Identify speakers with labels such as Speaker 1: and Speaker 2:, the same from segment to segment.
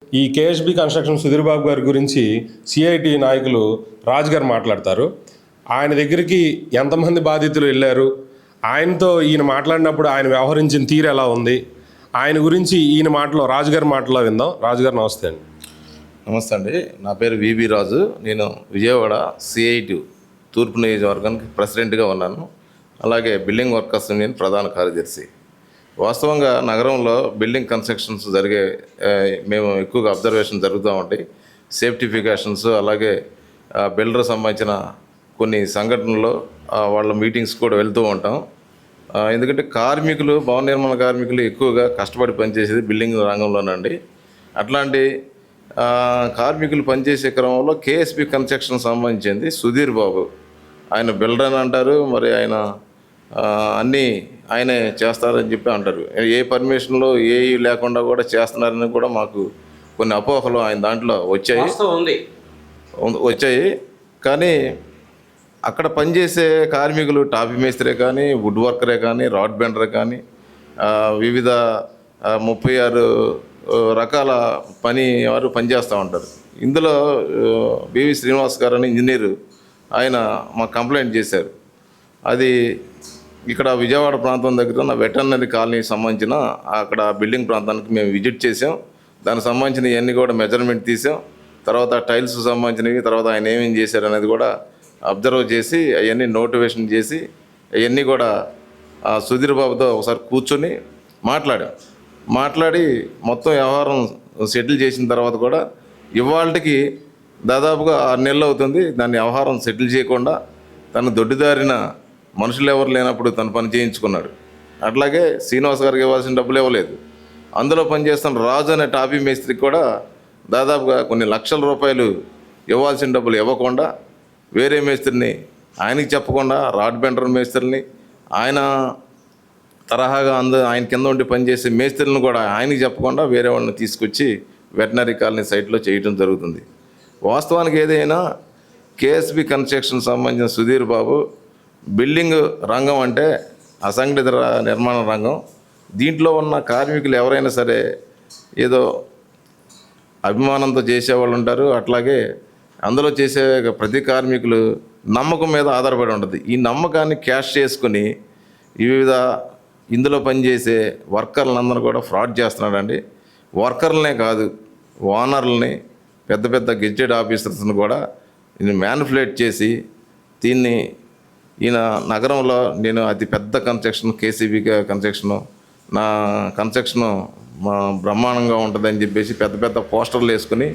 Speaker 1: ఈ KSB construction Sudheer Babu గారి గురించి సిఐటి నాయకులు రాజు గారు మాట్లాడతారు. ఆయన దగ్గరికి ఎంతమంది బాధితులు వెళ్ళారు, ఆయనతో ఈయన మాట్లాడినప్పుడు ఆయన వ్యవహరించిన తీరు ఎలా ఉంది, ఆయన గురించి ఈయన మాటలో రాజుగారి మాటలో విందాం. రాజుగారు నమస్తే అండి.
Speaker 2: నమస్తే అండి, నా పేరు విబి రాజు. నేను విజయవాడ సిఐటి తూర్పు నియోజకవర్గానికి ప్రెసిడెంట్గా ఉన్నాను. అలాగే బిల్డింగ్ వర్కర్స్ యూనియన్ ప్రధాన కార్యదర్శి. వాస్తవంగా నగరంలో బిల్డింగ్ కన్స్ట్రక్షన్స్ జరిగే మేము ఎక్కువగా అబ్జర్వేషన్ జరుగుతూ ఉంటాయి. సేఫ్టిఫికేషన్స్ అలాగే బిల్డర్ సంబంధించిన కొన్ని సంఘటనల్లో వాళ్ళ మీటింగ్స్ కూడా వెళ్తూ ఉంటాం. ఎందుకంటే కార్మికులు, భవన నిర్మాణ కార్మికులు ఎక్కువగా కష్టపడి పనిచేసేది బిల్డింగ్ రంగంలోనండి. అట్లాంటి కార్మికులు పనిచేసే క్రమంలో కేఎస్బి కన్స్ట్రక్షన్ సంబంధించింది సుధీర్ బాబు, ఆయన బిల్డర్ అని అంటారు, మరి ఆయన అన్నీ ఆయనే చేస్తారని చెప్పి అంటారు. ఏ పర్మిషన్లో ఏ లేకుండా కూడా చేస్తున్నారని కూడా మాకు కొన్ని అపోహలు ఆయన దాంట్లో వచ్చాయి. కానీ అక్కడ పనిచేసే కార్మికులు టాపీ మేస్త్రే కానీ, వుడ్ వర్కరే కానీ, రాడ్ బెండరే కానీ, వివిధ 36 రకాల పని వారు పనిచేస్తూ ఉంటారు. ఇందులో బివి శ్రీనివాస్ గారు అని ఇంజనీరు, ఆయన మాకు కంప్లైంట్ చేశారు. అది ఇక్కడ విజయవాడ ప్రాంతం దగ్గర ఉన్న వెటర్నరీ కాలనీకి సంబంధించిన అక్కడ బిల్డింగ్ ప్రాంతానికి మేము విజిట్ చేసాం. దానికి సంబంధించిన ఇవన్నీ కూడా మెజర్మెంట్ తీసాం. తర్వాత టైల్స్ సంబంధించినవి, తర్వాత ఆయన ఏమేం చేశారు అనేది కూడా అబ్జర్వ్ చేసి అవన్నీ నోటిఫికేషన్ చేసి అవన్నీ కూడా సుధీర్ బాబుతో ఒకసారి కూర్చొని మాట్లాడి మొత్తం వ్యవహారం సెటిల్ చేసిన తర్వాత కూడా ఇవాళకి దాదాపుగా 6 నెలలు అవుతుంది. దాన్ని వ్యవహారం సెటిల్ చేయకుండా తను దొడ్డిదారిన మనుషులు ఎవరు లేనప్పుడు తను పని చేయించుకున్నాడు. అట్లాగే శ్రీనివాస్ గారికి ఇవ్వాల్సిన డబ్బులు ఇవ్వలేదు. అందులో పనిచేస్తున్న రాజు అనే టాపీ మేస్త్రికి కూడా దాదాపుగా కొన్ని లక్షల రూపాయలు ఇవ్వాల్సిన డబ్బులు ఇవ్వకుండా వేరే మేస్త్రిని ఆయనకి చెప్పకుండా, రాడ్ బెండర్ మేస్త్రిని, ఆయన తరహాగా ఆయన కింద ఉండి పనిచేసే మేస్త్రులను కూడా ఆయనకి చెప్పకుండా వేరే వాళ్ళని తీసుకొచ్చి వెటనరీ కాలనీ సైట్లో చేయడం జరుగుతుంది. వాస్తవానికి ఏదైనా కేఎస్బి కన్స్ట్రక్షన్ సంబంధించిన సుధీర్ బాబు బిల్డింగ్ రంగం అంటే అసంఘటిత నిర్మాణ రంగం. దీంట్లో ఉన్న కార్మికులు ఎవరైనా సరే ఏదో అభిమానంతో చేసేవాళ్ళు ఉంటారు. అట్లాగే అందులో చేసే ప్రతి కార్మికులు నమ్మకం మీద ఆధారపడి ఉంటుంది. ఈ నమ్మకాన్ని క్యాష్ చేసుకుని వివిధ ఇందులో పనిచేసే వర్కర్లందరూ కూడా ఫ్రాడ్ చేస్తున్నాడండి. వర్కర్లనే కాదు, ఓనర్లని, పెద్ద పెద్ద గెజిటెడ్ ఆఫీసర్స్ని కూడా ఈయన మ్యానిపులేట్ చేసి దీన్ని ఈయన నగరంలో నేను అతి పెద్ద కన్స్ట్రక్షన్ కేసీబీ కన్స్ట్రక్షను, నా కన్స్ట్రక్షను బ్రహ్మాండంగా ఉంటుందని చెప్పేసి పెద్ద పెద్ద పోస్టర్లు వేసుకుని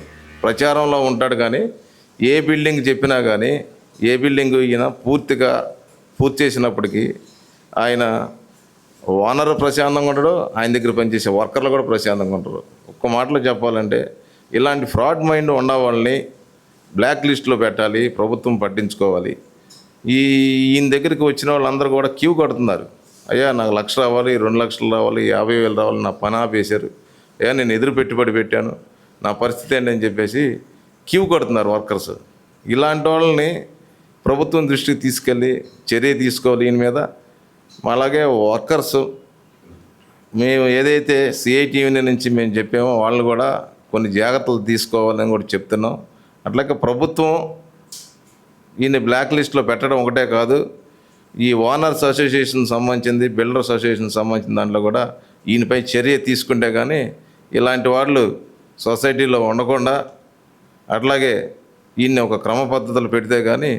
Speaker 2: ప్రచారంలో ఉంటాడు. కానీ ఏ బిల్డింగ్ చెప్పినా కానీ ఏ బిల్డింగ్ ఈయన పూర్తి చేసినప్పటికీ ఆయన ఓనర్ ప్రశాంతంగా ఉంటాడు, ఆయన దగ్గర పనిచేసే వర్కర్లు కూడా ప్రశాంతంగా ఉంటారు. ఒక్క మాటలో చెప్పాలంటే ఇలాంటి ఫ్రాడ్ మైండ్ ఉన్న వాళ్ళని బ్లాక్ లిస్ట్లో పెట్టాలి, ప్రభుత్వం పట్టించుకోవాలి. ఈయన దగ్గరికి వచ్చిన వాళ్ళందరూ కూడా క్యూ కడుతున్నారు. అయ్యా నాకు 1,00,000 రావాలి, 2 లక్షలు రావాలి, 50,000 రావాలి, నా పని ఆపేశారు, అయ్యా నేను ఎదురు పెట్టుబడి పెట్టాను, నా పరిస్థితి ఏంటి అని చెప్పేసి క్యూ కడుతున్నారు వర్కర్స్. ఇలాంటి వాళ్ళని ప్రభుత్వం దృష్టికి తీసుకెళ్ళి చర్య తీసుకోవాలి ఈయన మీద. అలాగే వర్కర్స్ మేము ఏదైతే సిఐటి యూనియన్ నుంచి మేము చెప్పామో వాళ్ళు కూడా కొన్ని జాగ్రత్తలు తీసుకోవాలని కూడా చెప్తున్నాం. అట్లాగే ప్రభుత్వం ఈయన బ్లాక్ లిస్ట్లో పెట్టడం ఒకటే కాదు, ఈ ఓనర్స్ అసోసియేషన్ సంబంధించింది, బిల్డర్స్ అసోసియేషన్ సంబంధించిన దాంట్లో కూడా ఈయనపై చర్య తీసుకుంటే కానీ ఇలాంటి వాళ్ళు సొసైటీలో ఉండకుండా, అట్లాగే ఈయన్ని ఒక క్రమ పద్ధతులు పెడితే కానీ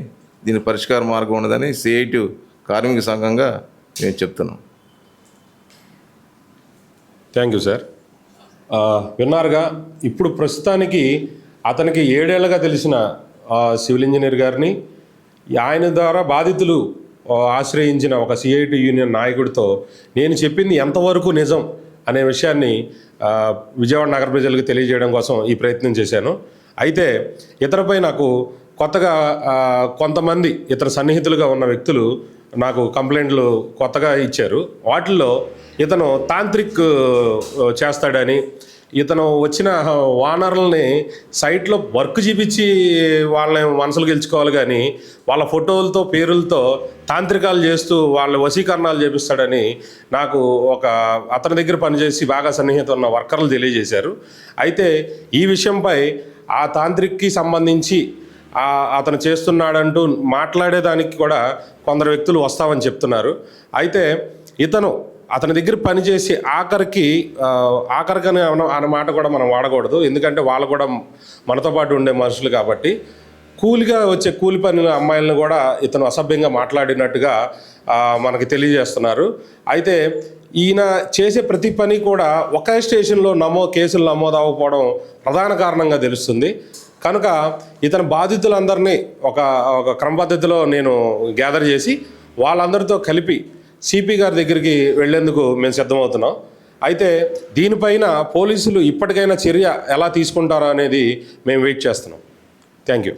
Speaker 2: దీని పరిష్కార మార్గం ఉండదని సిఐటి కార్మిక సంఘంగా నేను చెప్తున్నాను.
Speaker 1: Thank you sir. విన్నారుగా, ఇప్పుడు ప్రస్తుతానికి అతనికి 7 ఏళ్ళుగా తెలిసిన సివిల్ ఇంజనీర్ గారిని ఆయన ద్వారా బాధితులు ఆశ్రయించిన ఒక సిఐటి యూనియన్ నాయకుడితో నేను చెప్పింది ఎంతవరకు నిజం అనే విషయాన్ని విజయవాడ నగర ప్రజలకు తెలియజేయడం కోసం ఈ ప్రయత్నం చేశాను. అయితే ఇతరపై నాకు కొత్తగా కొంతమంది ఇతర సన్నిహితులుగా ఉన్న వ్యక్తులు నాకు కంప్లైంట్లు కొత్తగా ఇచ్చారు. వాటిల్లో ఇతను తాంత్రిక్ చేస్తాడని, ఇతను వచ్చిన ఓనర్లని సైట్లో వర్క్ చూపించి వాళ్ళని మనసులు గెలుచుకోవాలి కానీ వాళ్ళ ఫోటోలతో పేరులతో తాంత్రికాలు చేస్తూ వాళ్ళ వశీకరణాలు చేపిస్తాడని నాకు అతని దగ్గర పనిచేసి బాగా సన్నిహితం ఉన్న వర్కర్లు తెలియజేశారు. అయితే ఈ విషయంపై ఆ తాంత్రిక్కి సంబంధించి అతను చేస్తున్నాడంటూ మాట్లాడేదానికి కూడా కొందరు వ్యక్తులు వస్తామని చెప్తున్నారు. అయితే అతని దగ్గర పనిచేసి ఆఖరికని అన్న మాట కూడా మనం వాడకూడదు. ఎందుకంటే వాళ్ళు కూడా మనతో పాటు ఉండే మనుషులు కాబట్టి కూలిగా వచ్చే కూలి పనుల అమ్మాయిలను కూడా ఇతను అసభ్యంగా మాట్లాడినట్టుగా మనకి తెలియజేస్తున్నారు. అయితే ఈయన చేసే ప్రతి పని కూడా ఒకే స్టేషన్లో కేసులు నమోదు అవ్వకపోవడం ప్రధాన కారణంగా తెలుస్తుంది. కనుక ఇతని బాధితులందరినీ ఒక క్రమ పద్ధతిలో నేను గ్యాదర్ చేసి వాళ్ళందరితో కలిపి సిపి గారి దగ్గరికి వెళ్లేందుకు మేము సిద్ధమవుతున్నాం. అయితే దీనిపైన పోలీసులు ఇప్పటికైనా చర్య ఎలా తీసుకుంటారో అనేది మేము వెయిట్ చేస్తున్నాం. Thank you.